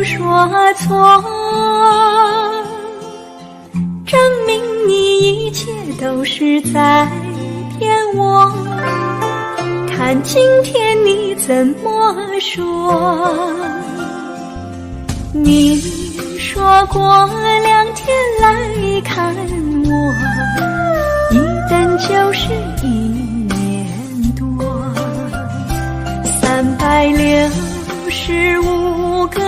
说错，证明你一切都是在骗我。看今天你怎么说？你说过2天来看我，一等就是1年多，365个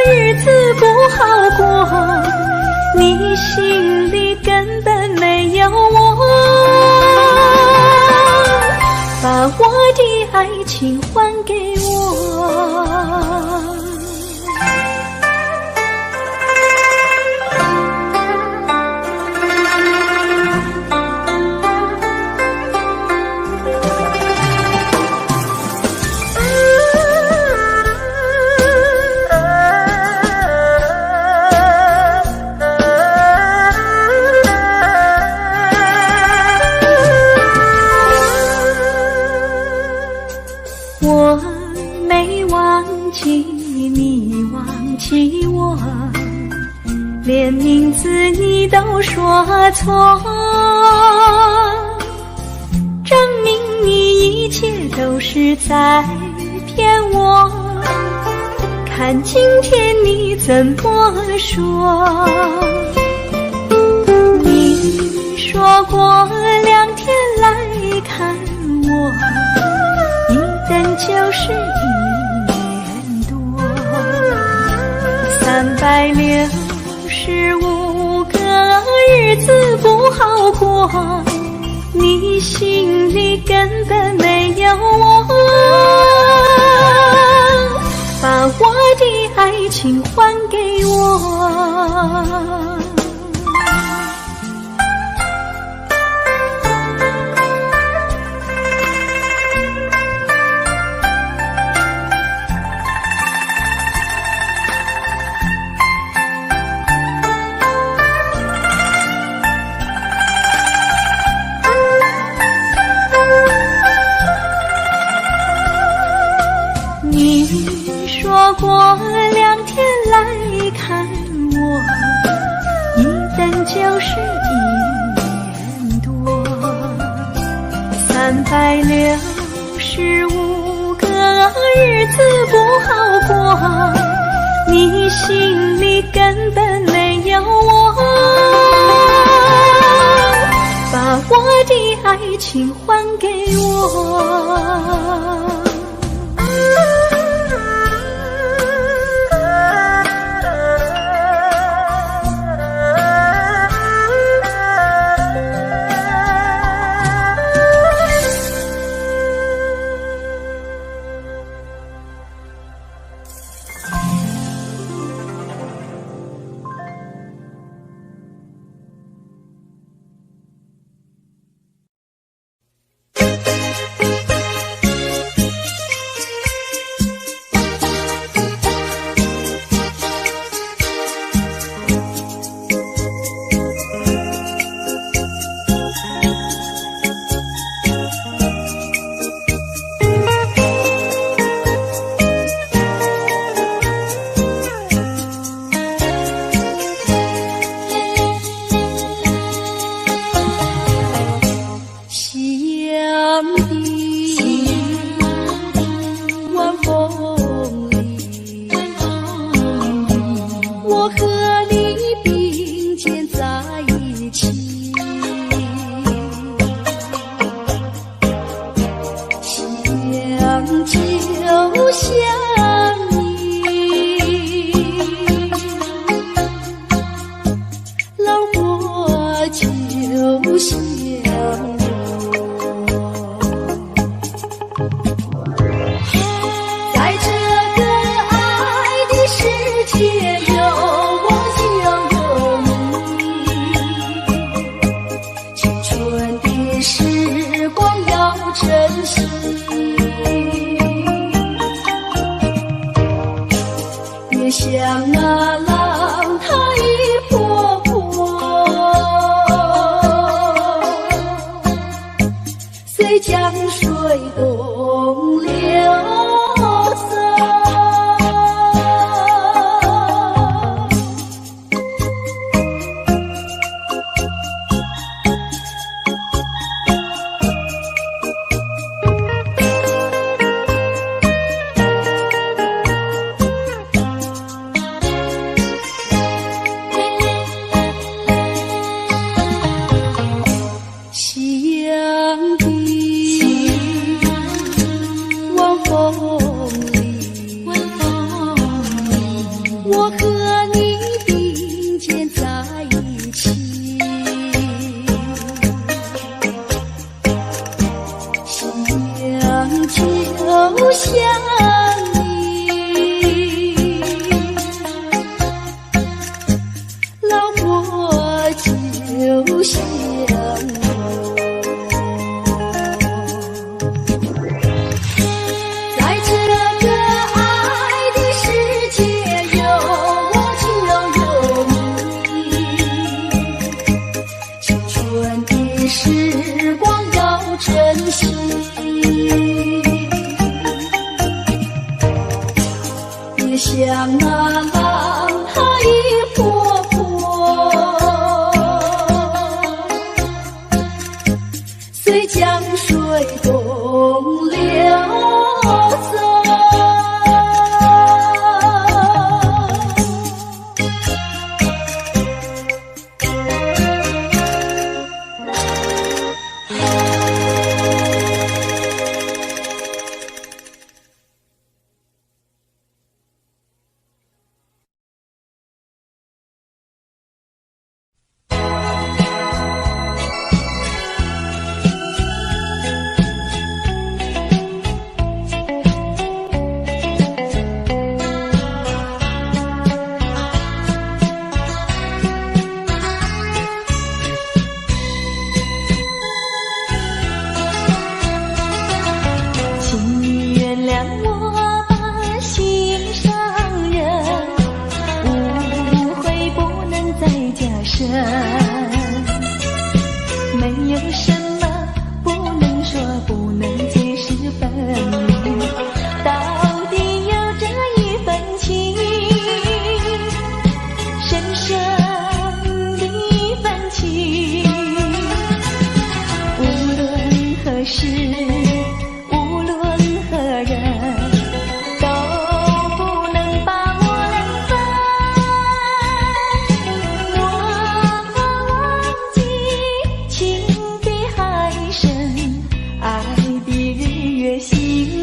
日子不好过，你心里根本没有我，把我的爱情还给我。我没忘记你忘记我，连名字你都说错，证明你一切都是在骗我。看今天你怎么说？你说过2天来看我，一等就是1年多，365个日子不好过，你心里根本没有我，把我的爱情还给我。你说过2天来看我，一等就是1年多，365个日子不好过，你心里根本没有我，把我的爱情还给我。深。没有什么不能说，不能解释分明，到底有这一份情，深深的一份情。无论何时，无论何人，都不能把我两分。我忘记情比海深，爱比日月星。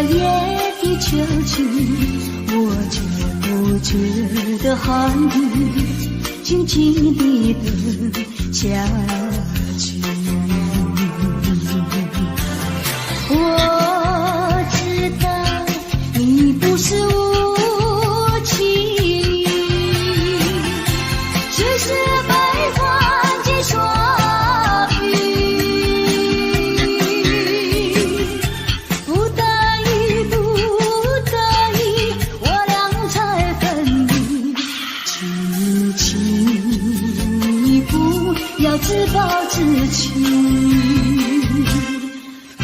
夜的秋去，我却不觉得寒意静静地等下去。我知道你不是无情，只是悲欢皆双语。不得已，不得已，我俩才分离。请你不要自暴自弃。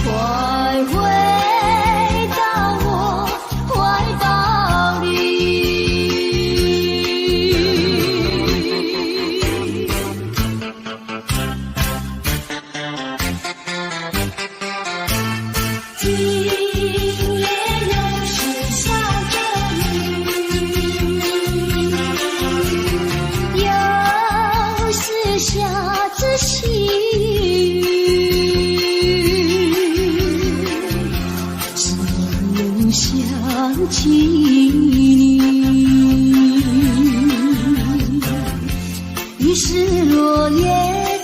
快回到我怀抱里。今夜又是下着雨，又是下着细想起你，于是落叶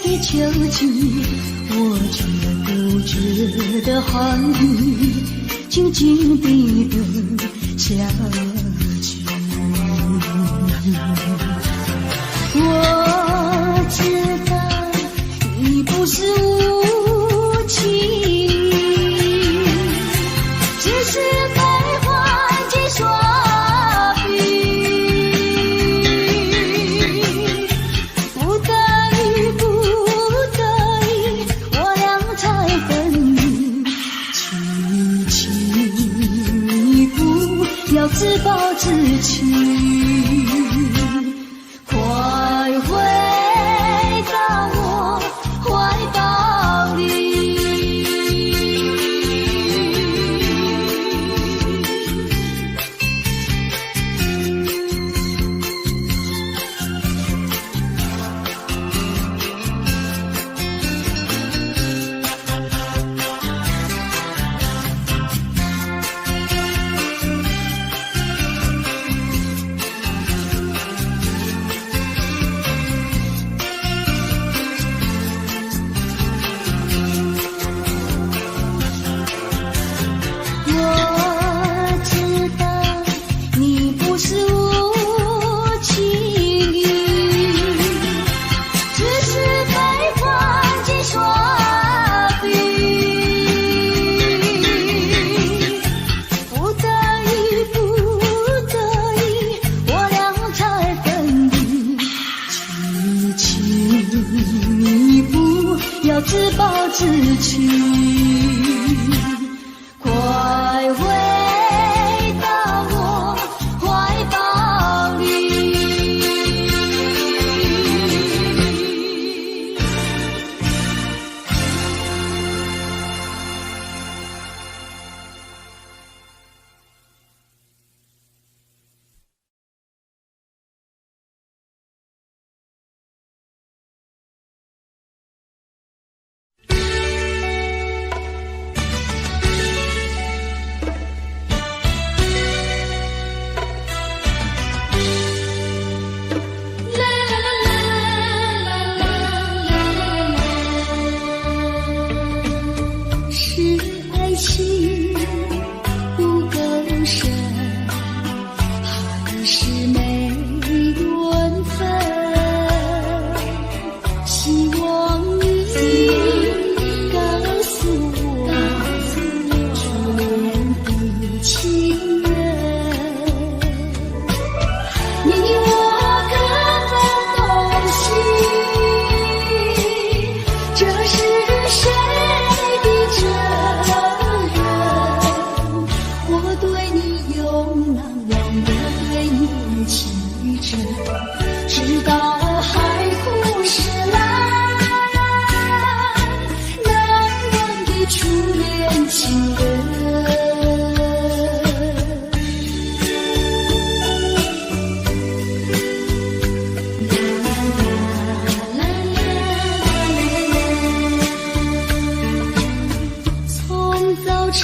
的秋去，我却不觉得寒意静静地等下去。我知道你不是无情，只是自暴自弃。快回到我怀抱里。自暴自弃。快回到我怀抱里。直到海枯石烂，难忘的初恋情人。从早晨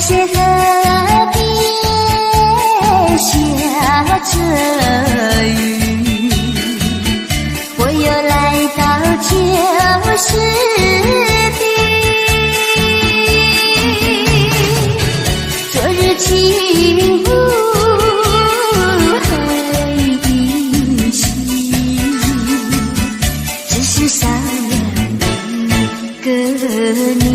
些河边下着雨，我又来到旧时地。昨日情不会依稀，只是少了一个你。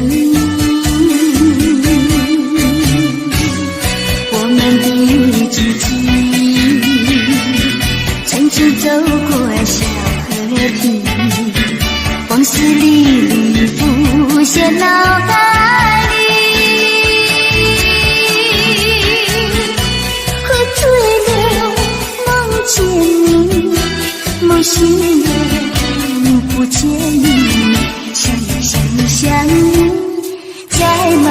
走过小河堤，往事历历浮现脑海里，喝醉了梦见你，梦醒了不见你，想你在梦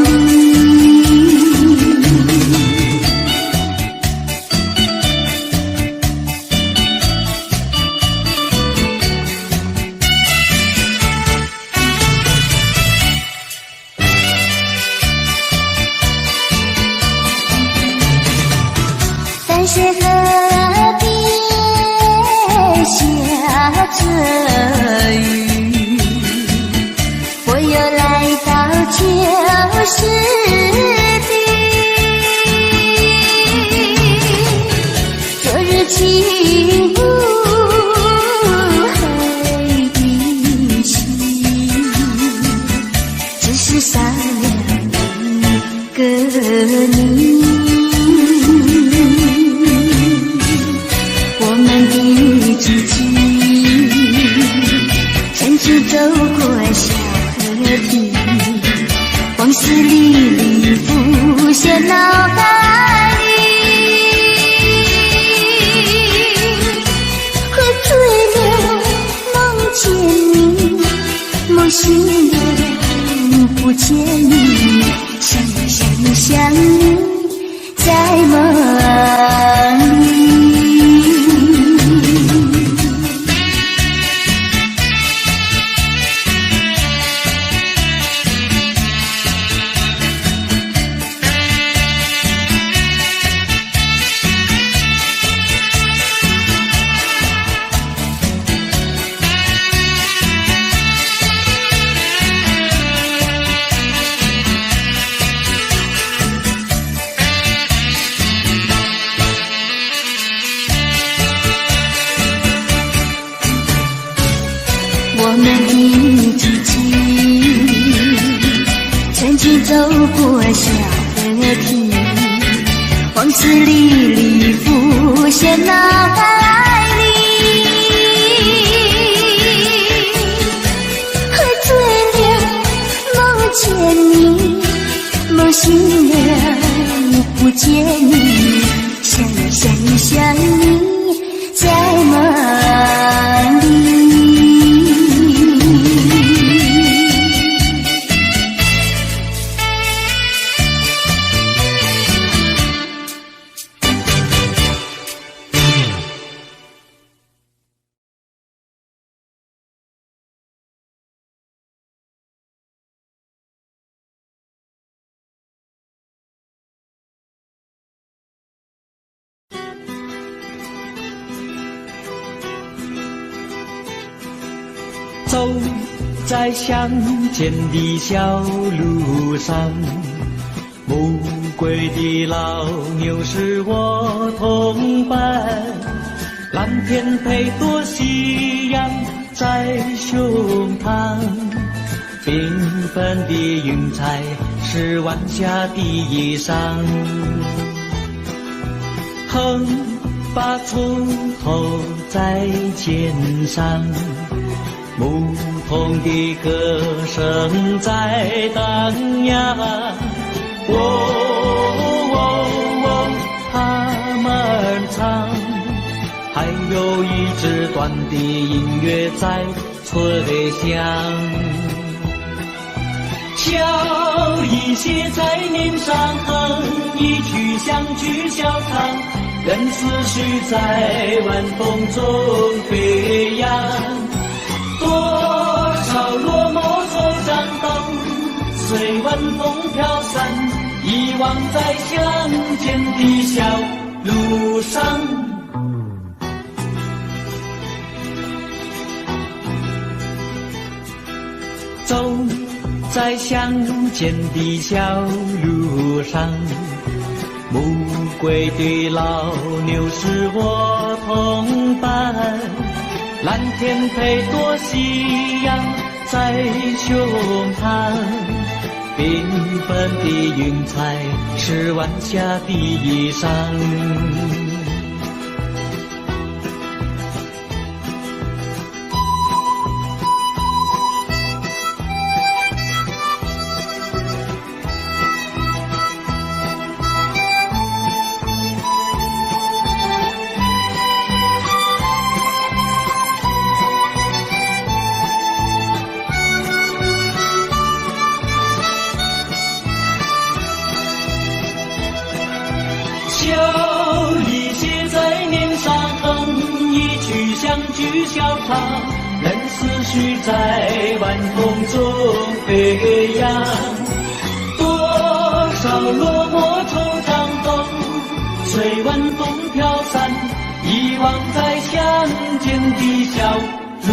里。淡水河边下着雨，我又来到旧时地。昨日情不会依稀，只是少了一个你。知己曾经走过小河堤，往事历历浮现脑海里，喝醉了梦见你，梦醒了不见你，想你在梦里。我们的知己曾经走过小河堤，往事历历浮现脑海里，喝醉了梦见你，梦醒了不见你，想你在梦里。走在乡间的小路上，暮归的老牛是我同伴，蓝天配朵夕阳在胸膛，缤纷的云彩是晚霞的衣裳，横把锄头在肩上，牧童的歌声在荡漾，他们唱，还有一支短的音乐在吹响，笑意写在脸上，哼一曲乡曲小唱，任思绪在晚风中飞扬。多少落寞惆怅都随晚风飘小路上，走在乡间的小路上，暮归的老牛是我同伴，蓝天配朵夕阳在胸膛，缤纷的云彩是晚霞的衣裳。笑意写在脸上，哼一曲相聚笑唱，任思绪在晚风中飞扬。多少落寞惆怅风随晚风飘散，遗忘在乡间的小路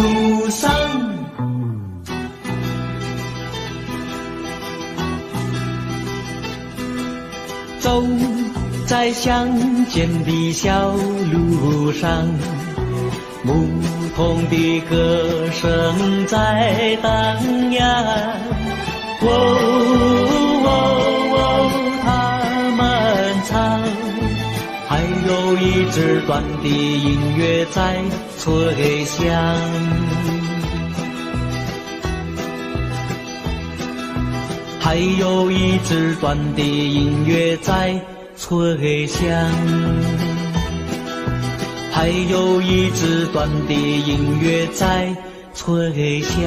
上。走在乡间的小路上，牧童的歌声在荡漾。他们唱，还有一支短的音乐在吹响。还有一支短的音乐在吹响，还有一支短的音乐在吹响。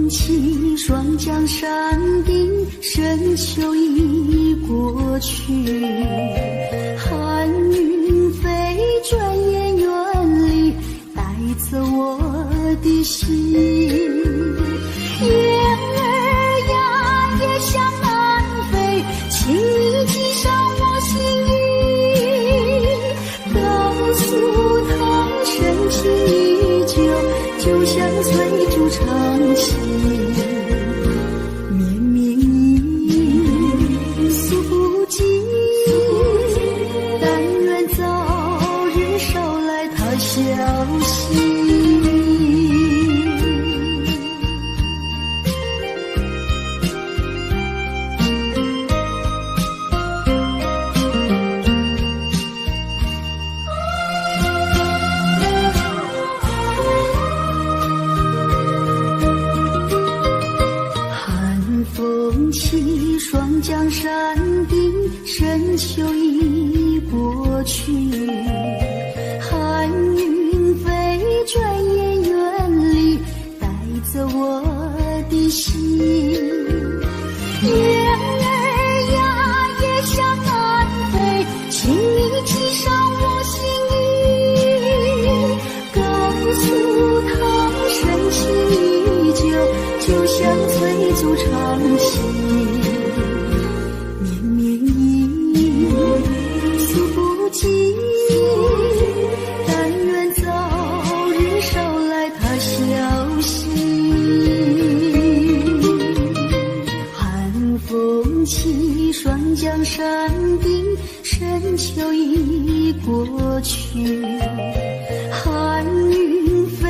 起霜降山顶，深秋已过去，寒云飞，转眼远离，带走我的心。雁儿呀，也向南飞，请你系上我心语，告诉他深情依旧，就像翠竹长青。起霜降山顶，深秋已过去，寒云飞，转眼远离，带走我的心。雁儿呀，也向南飞，请你系上我心语，告诉他深情依旧，就像翠竹长青。起霜降山顶，深秋已过去，寒云飞，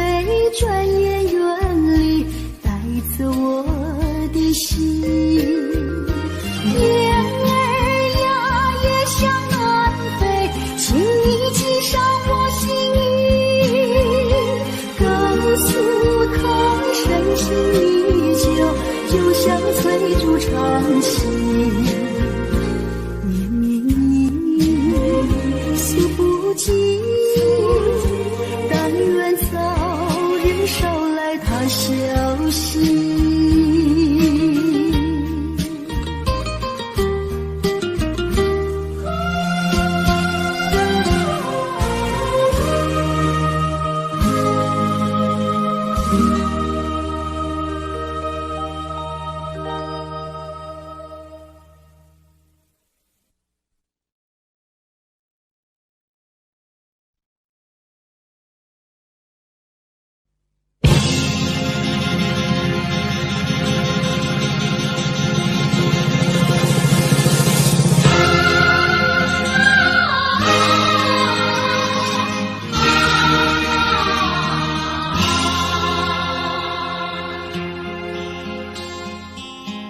转眼远离，带走我的心。心依旧，就像翠竹长青。诉不尽，但愿早日捎来他消息。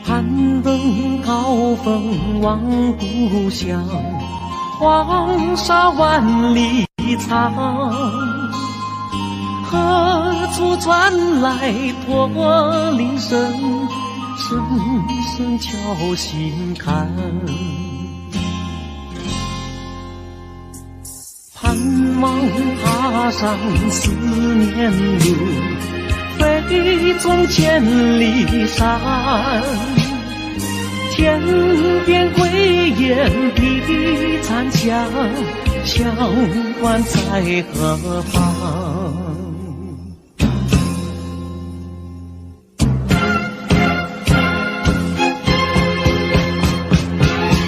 攀登高峰望故乡，黄沙万里长。何处传来驼铃声，声声敲心坎。盼望踏上思念路，飞纵千里山。天边归雁啼残响，乡关在何方？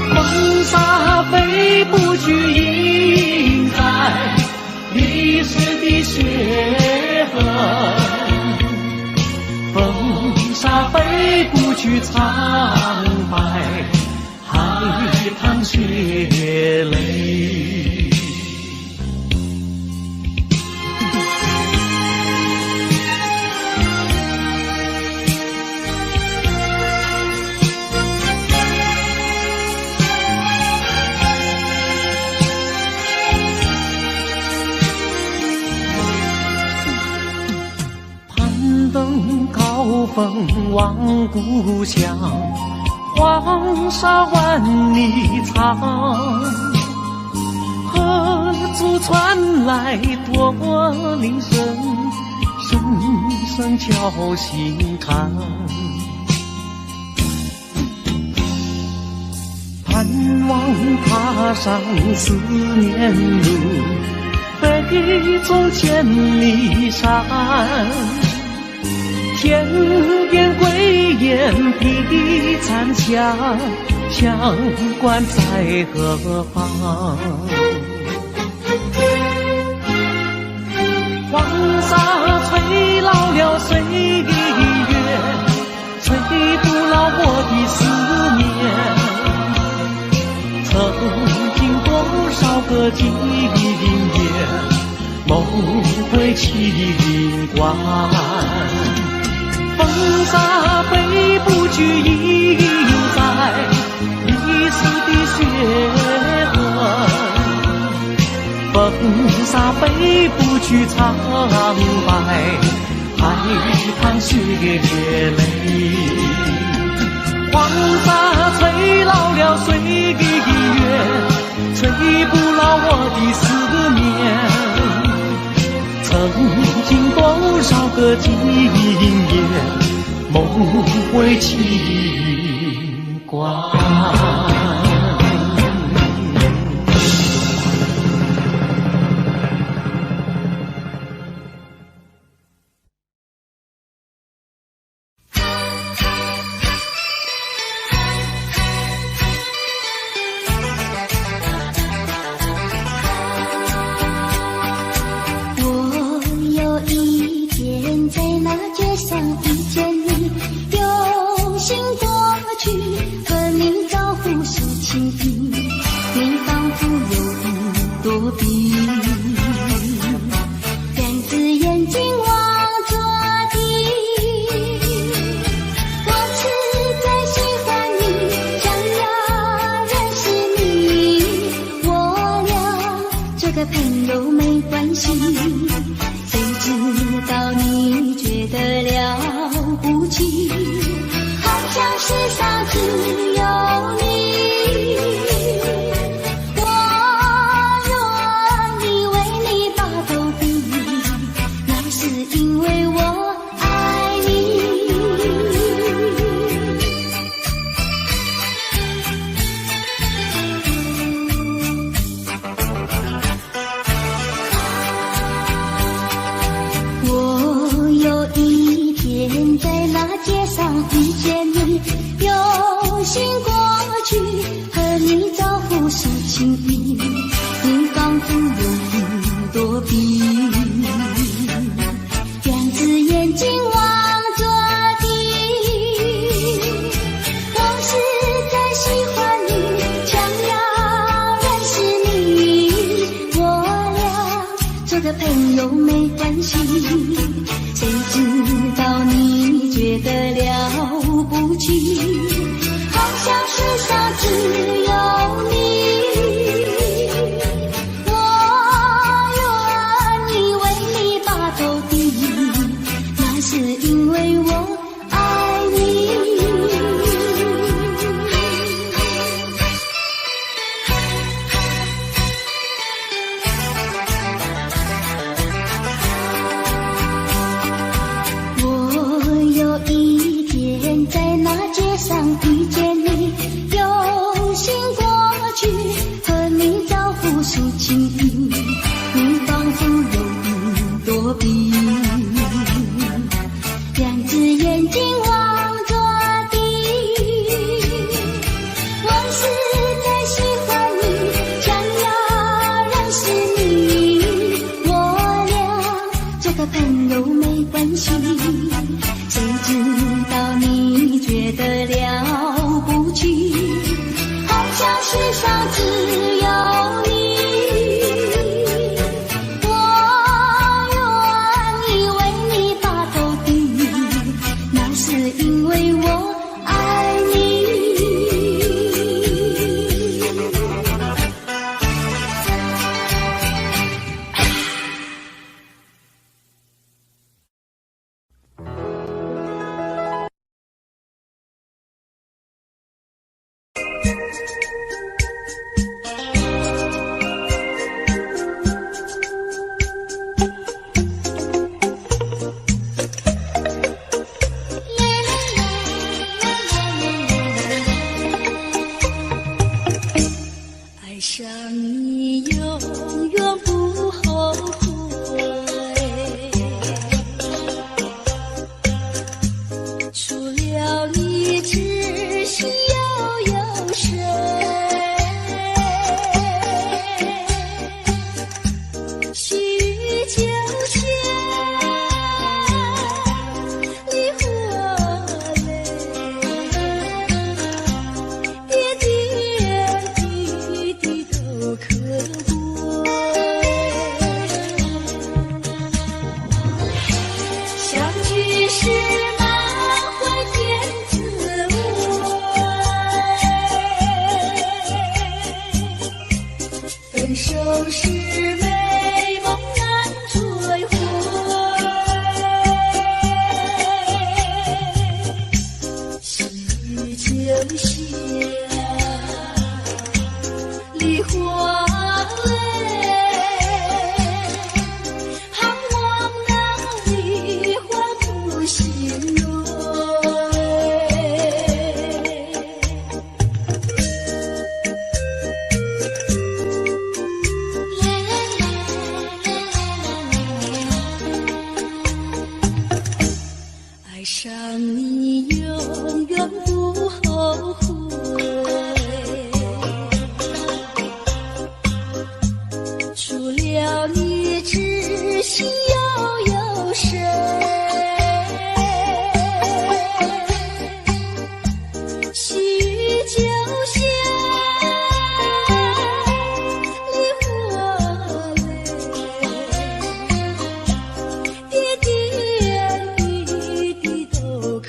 黄沙飞不去，印在历史的血痕。风沙飞不去，苍白海棠血泪。攀登高峰望故乡，黄沙万里长。何处传来驼铃声，声声敲心坎。盼望踏上思念路，飞纵千里山。天边归雁啼残响，乡关在何方？黄沙吹老了岁月，吹不老我的思念。曾经多少个今夜，梦回秦关。风沙飞不去，印在历史的血痕。风沙飞不去，苍白海棠血泪。黄沙吹老了岁月，吹不老我的思念。曾经多少个今夜，梦回秦关。朋友没关系，谁知道你觉得了不起，好像世上只有你。我愿意为你把头低，那是因为我爱你。我有一天在那街上遇见你，有心过去和你招呼说情意，你仿佛有云躲避，两只眼睛望着地。我实在喜欢你，想要认识你，我俩做个朋友没关系，谁知道你觉得了不起，好像世上只有你。我愿意为你把头低，那是因为我爱你。我有一天在那街上遇见你，有心过去和你招呼说情意，你仿佛有云躲避，两只眼睛望着地。我实在喜欢你，想要认识你，我俩做个朋友没关系，谁知道你觉得了不起，好像世上只有你。我愿意为你把头低，那是因为我爱你。爱上你永远不后悔，除了你知心又有谁？细雨秋千，梨花泪，点点滴滴都可贵。相聚时满怀甜滋味，分手时美梦难追回。细雨秋千，梨花泪，盼望那梨花不心蕊。爱上你永远不后悔，除了你知心又有谁？细雨秋千，梨花泪，点点滴滴都可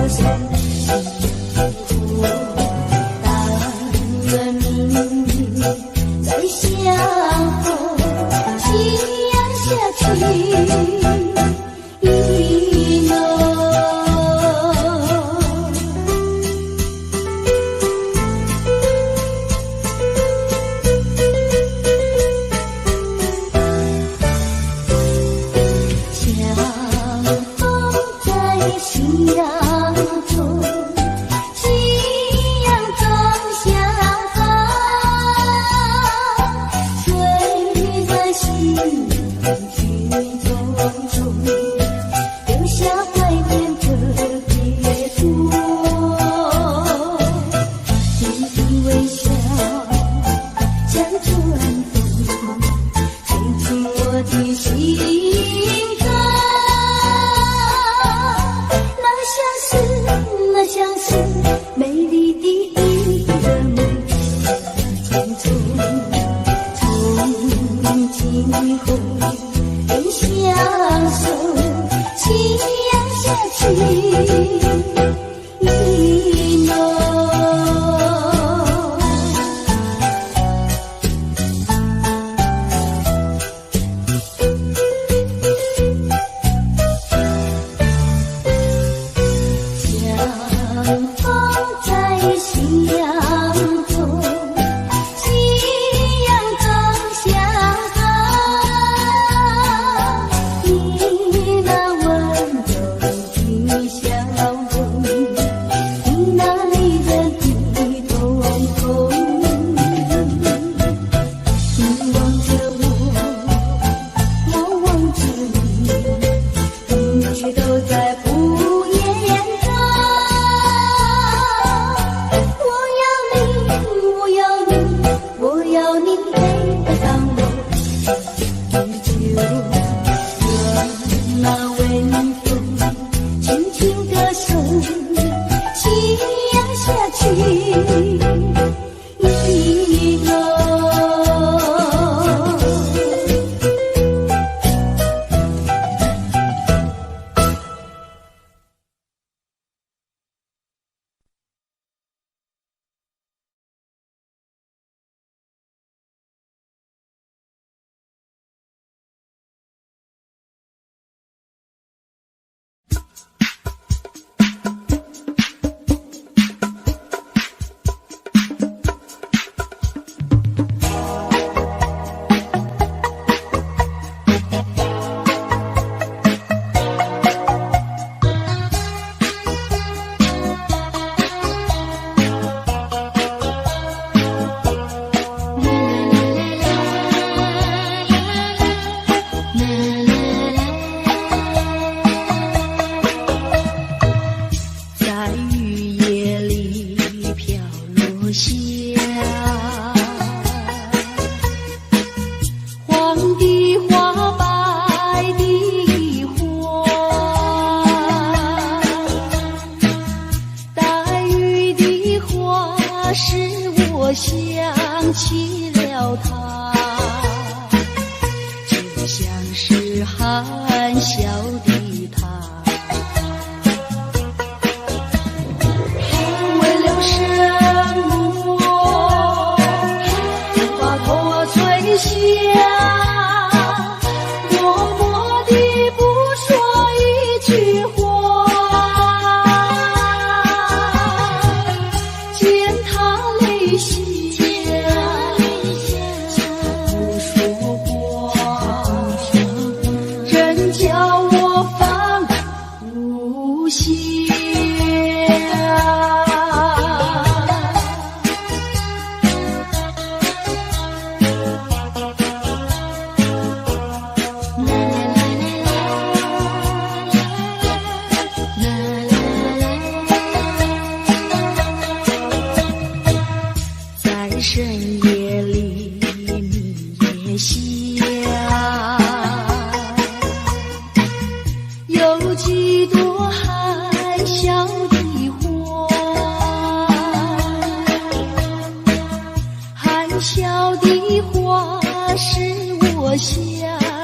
歌声，幸福但愿明日再相逢，夕阳下去。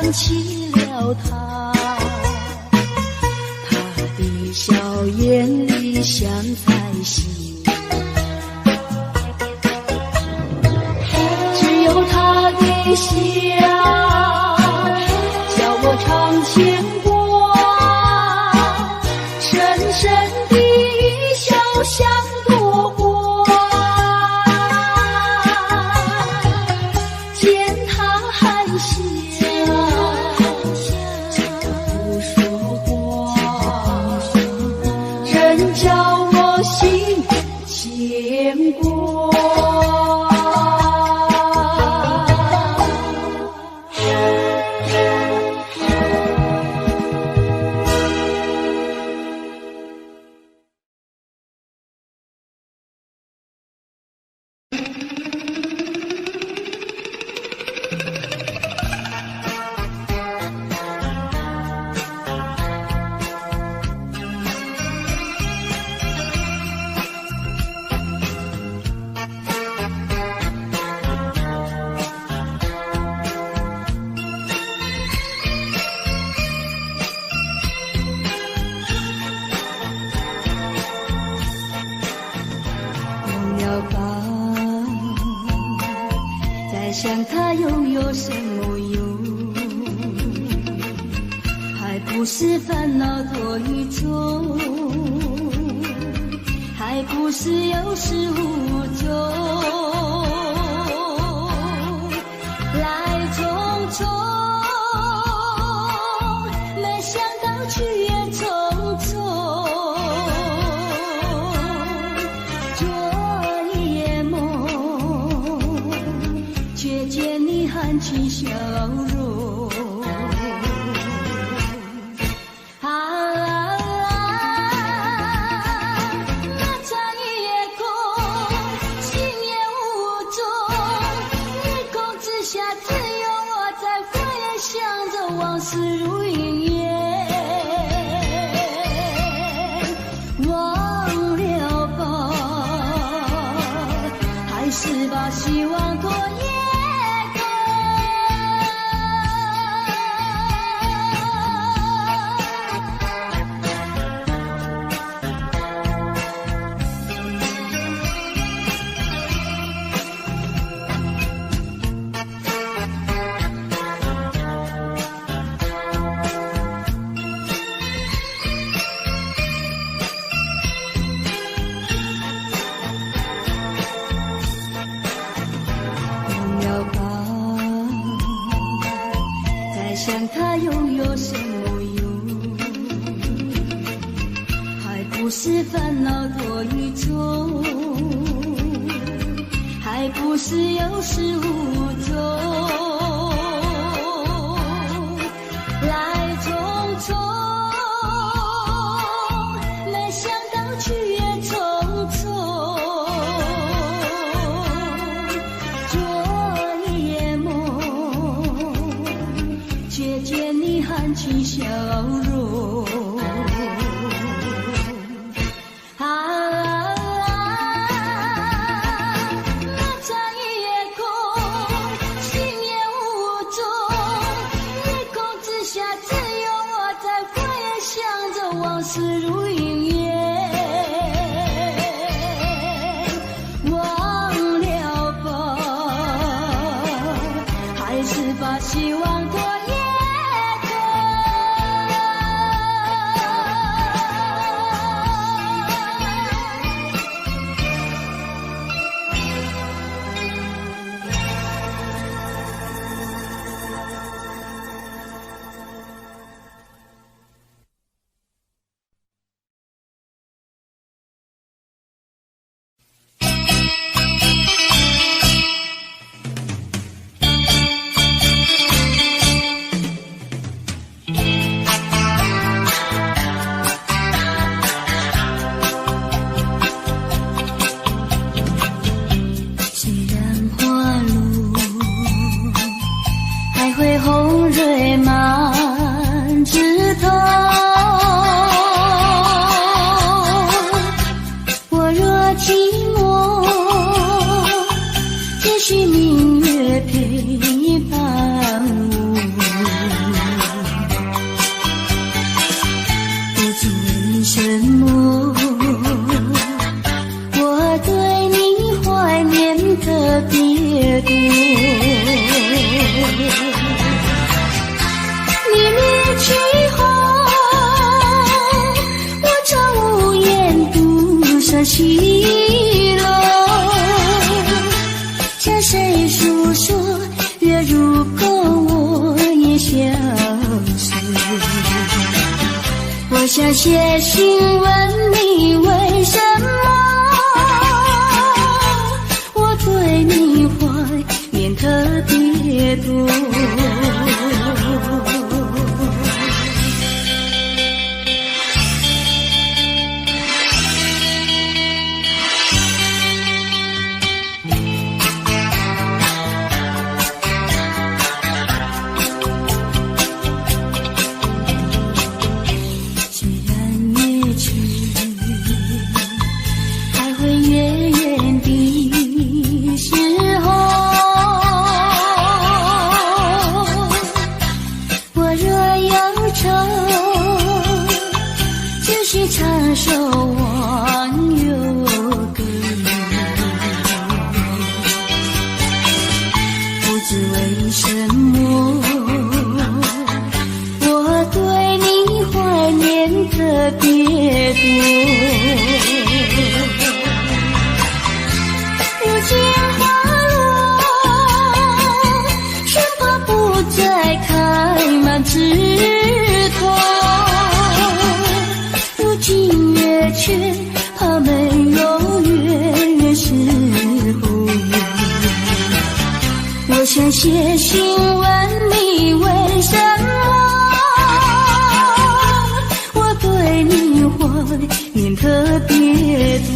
想起了他，他的笑眼里像彩星，只有他的笑，叫我常牵挂，深深的笑像朵花，见他含笑不说话，真叫我心牵挂。想他又有什么用？还不是烦恼多一种，还不是有始无终，来匆匆，没想到去也匆匆。却见你含起笑容，那盏夜空，心也无踪，夜空之下只有我在花园想着往事如云烟，忘了吧，还是把希望多夜。想他又有什么用？还不是烦恼多一种，还不是有始无终，来匆匆，没想到去也匆匆。却见你含起笑容，那盏夜空，心也无踪，夜空之下只有我在花园想着往事如云烟，忘了吧，还是把希望多为什么我对你怀念特别多？你离去后，我常无言独上西楼，向谁诉说？月如钩，我也消失。我想写信问你为什么我对你怀念特别多。唱首忘忧歌，不知为什么我对你怀念特别多。如今花落，生怕不再开满枝头。却怕没有月圆时候，我想写信问你为什么我对你怀念特别多。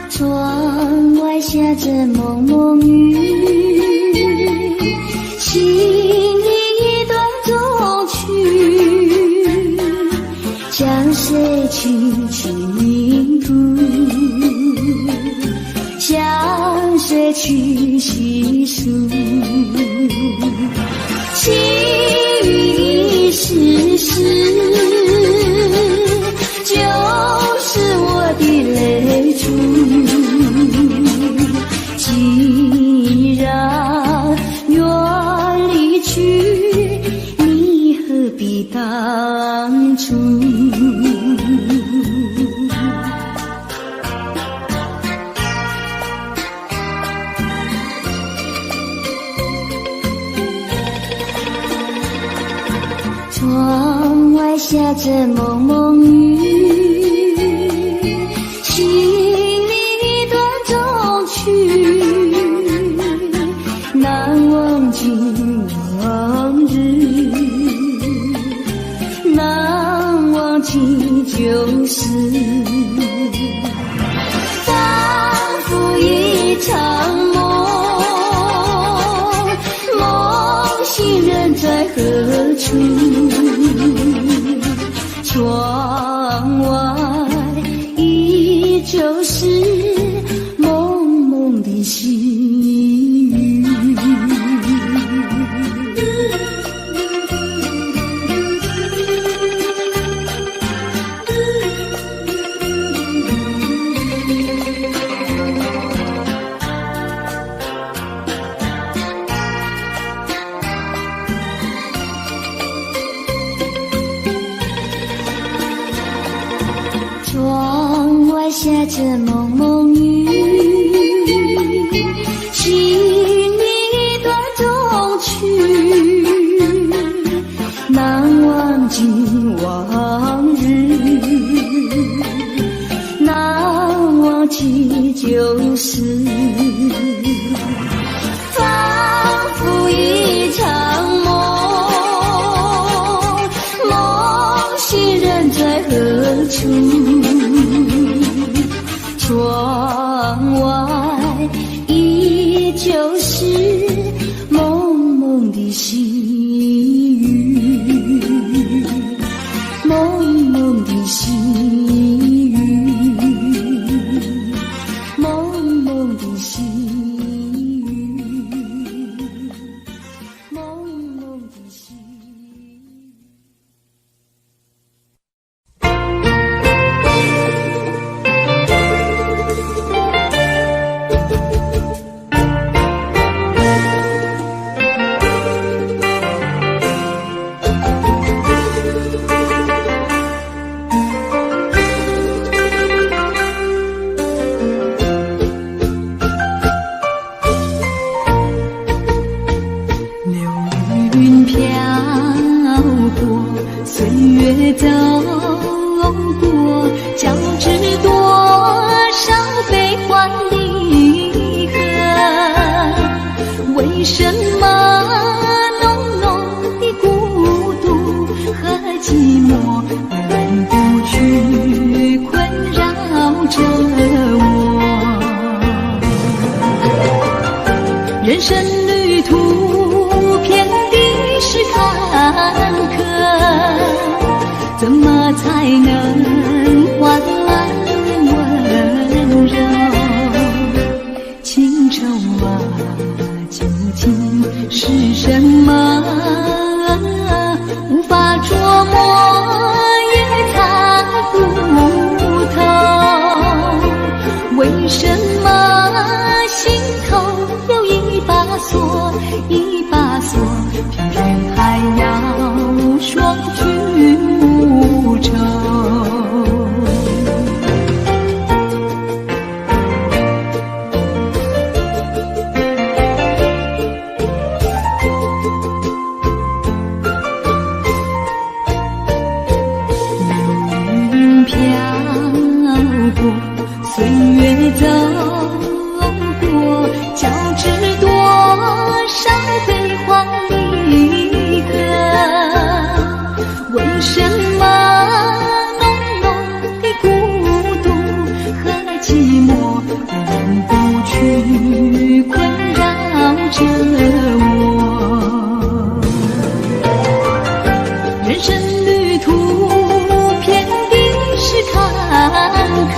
窗外下着蒙蒙雨，心里一段衷曲，向谁轻轻吟读，向谁去细数，细雨丝丝，就是我的泪珠。既然愿离去，你何必当初？窗外下着蒙蒙雨，心里一段衷曲，难忘今往日，难忘记旧事，仿佛一场梦，梦醒人在何处？窗外依旧是蒙蒙的细雨。窗外下着蒙蒙雨，心里一段衷曲，难忘今往日，难忘记旧事。飘过，岁月走过，交织多少悲欢离合？为什么浓浓的孤独和寂寞永不去困扰着我？人生旅途遍地是坎坷，怎么才能换来温柔？情愁啊，究竟是什么？无法捉摸，也猜不透。为什么心头有一把锁，一把锁，偏偏还要双居无愁？云飘过，岁月走过，交织多少悲欢离合？为什么浓浓的孤独和寂寞永不去困扰着我？人生旅途遍地是坎坷，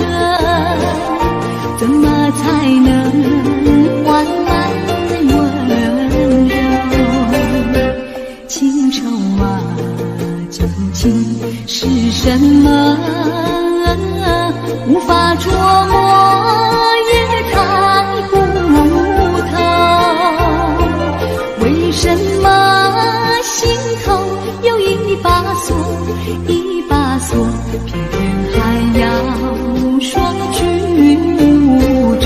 怎么才能换来温柔？情愁啊，究竟是什么？无法捉摸，也猜不透。为什么心头有一把锁，一把锁，偏偏还要双居无愁？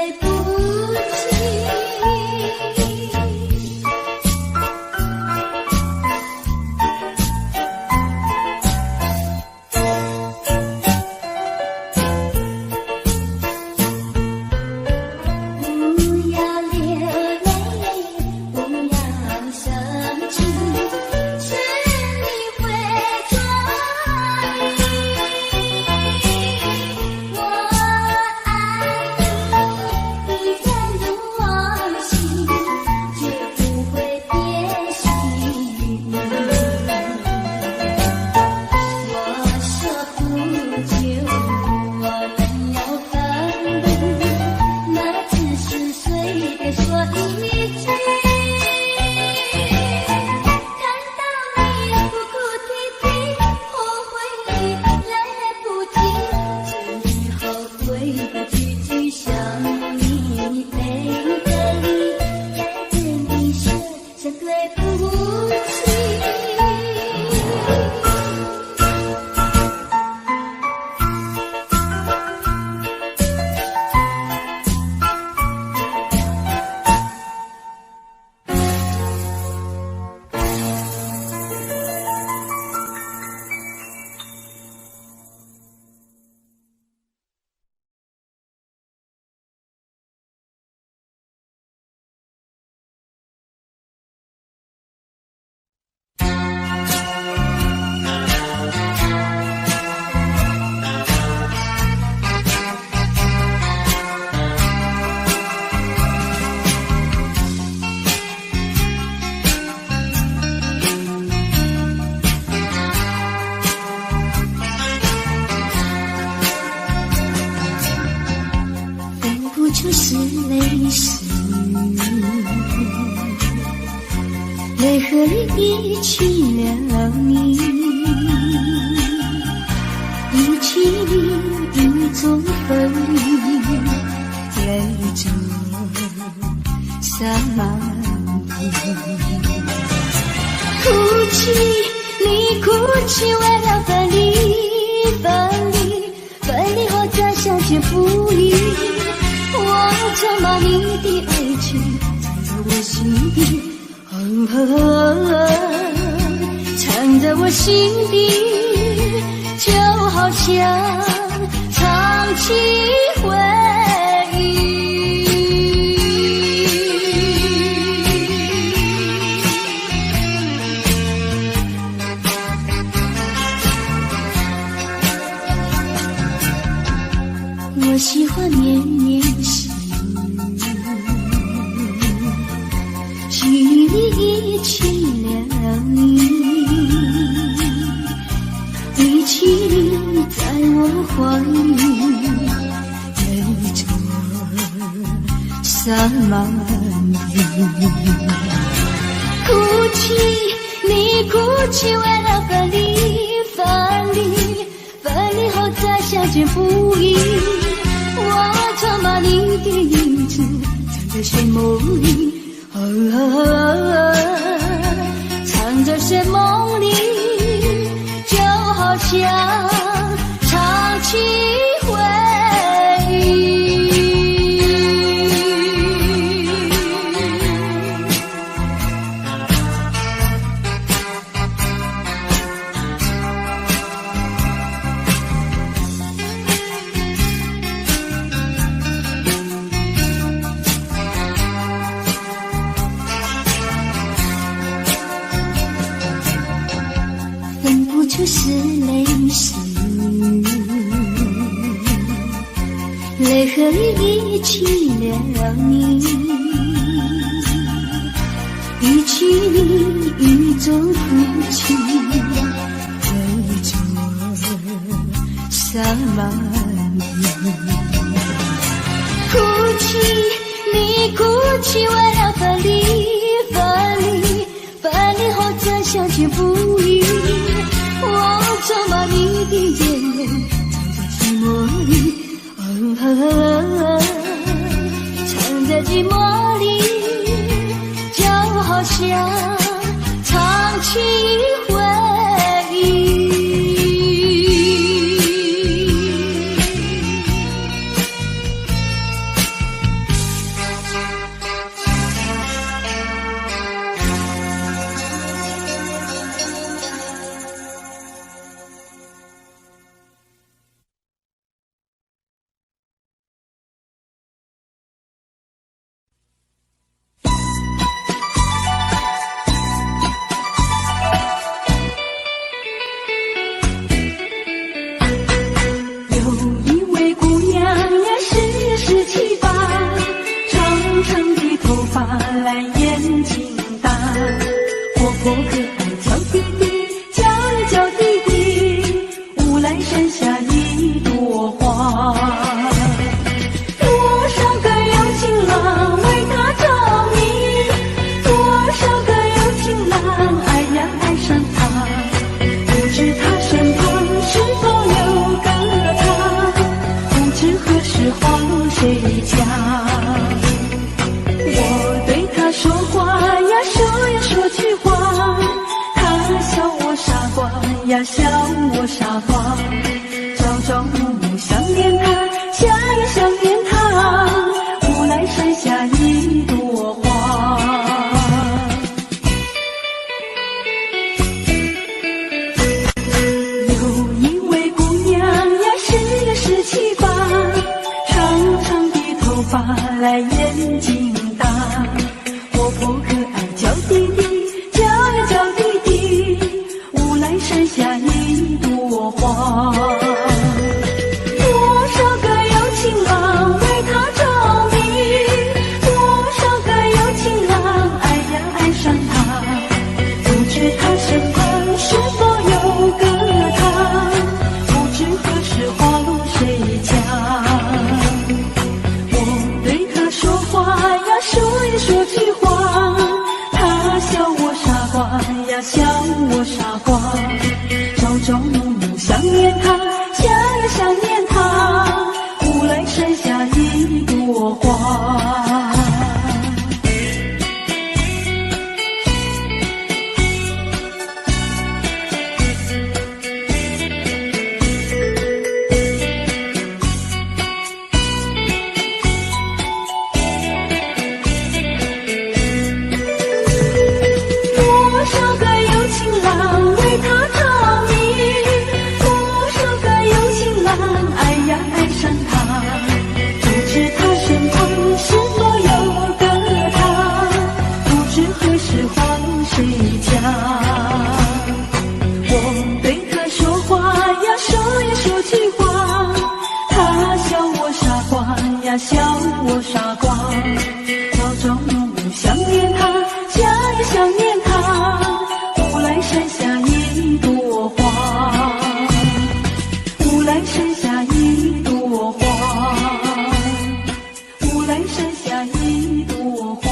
对不起。就是泪湿，泪和你一起了你，一起一种分离，泪着洒满地。哭泣，你哭泣，为了分离，分离，分离后再相见不易。我咒骂你的爱情藏在我心底，藏在我心底，就好像唱起回忆。我喜欢绵绵细雨，一起了你，一起在我怀里，泪着洒满地。哭泣，你哭泣，为了分离，分离，分离后再相见不易。我咒骂你的影子藏在睡梦里，藏在睡梦里，就好像唱起回忆。就是泪湿，泪和雨一起了你，一起一种哭泣，泪着洒满地。哭泣，你哭泣，为了分离，分离，分离后再相见不易。我咒骂你的眼泪藏在寂寞里，藏在寂寞里，就好像唱起回忆。念他，无来山下一朵花。有一位姑娘呀，是17、8，长长的头发来眼睛大，活泼可爱叫弟弟，叫呀叫弟弟，无来山下一朵花。多少个有情郎为她着迷，多少个有情郎爱呀爱上她，不知他身旁是否有个他，不知何时花落谁家。我对他说话呀，说也说句话，他笑我傻瓜呀，笑我傻瓜，朝朝暮暮想念他，想呀想念他，无来山下一朵花。多少个有情郎为他着迷，多少个有情郎爱呀爱上他，不知他身旁是否有个他，不知何时花落谁家。我对他说话呀，说也说句话，他笑我傻瓜呀，笑我傻瓜，朝朝暮暮想念他，想呀想念他，无来山下一朵花，无来山下一朵花，无来山下一朵花，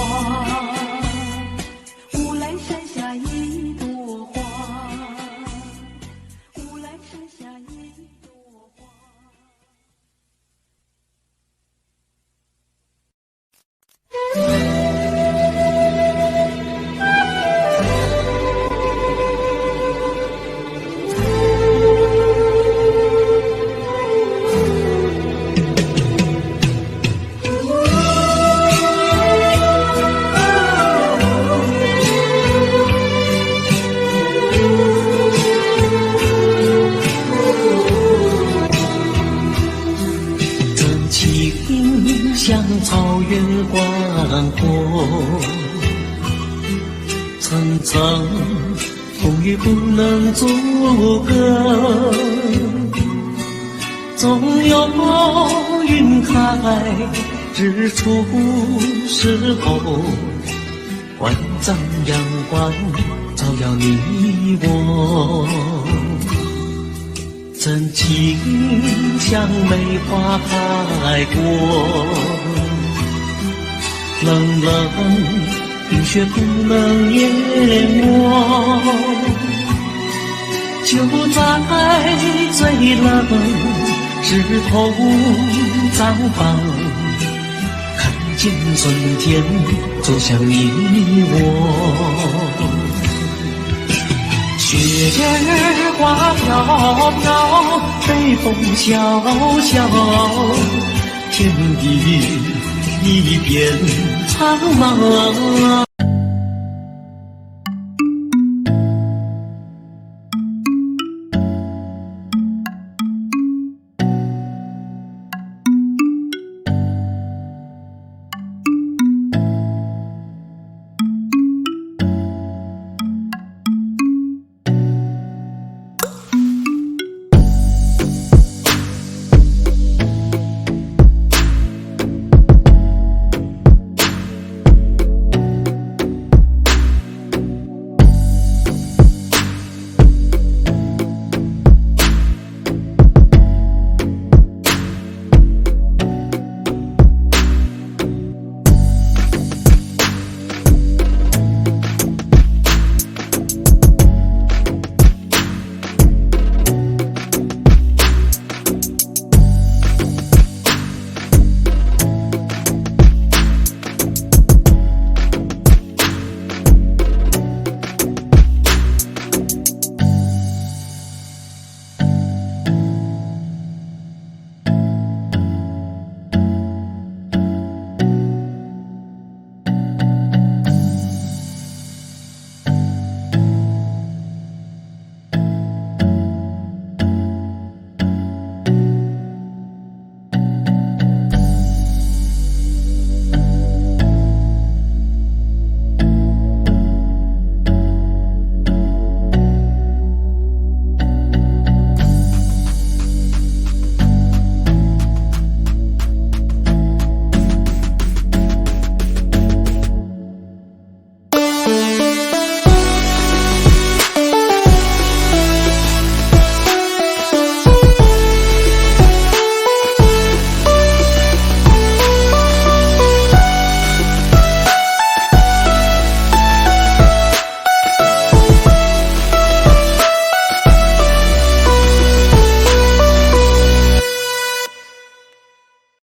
无来山下一朵花，无来山下一朵花。真情像草原广阔，层层风雨不能阻隔，总有云开日出时候，万丈阳光照耀你我。真情像梅花开过，冷冷冰雪不能淹没，就在最冷枝头绽放，看见春天走向你我。雪儿花飘飘，北风萧萧，天地一片苍茫。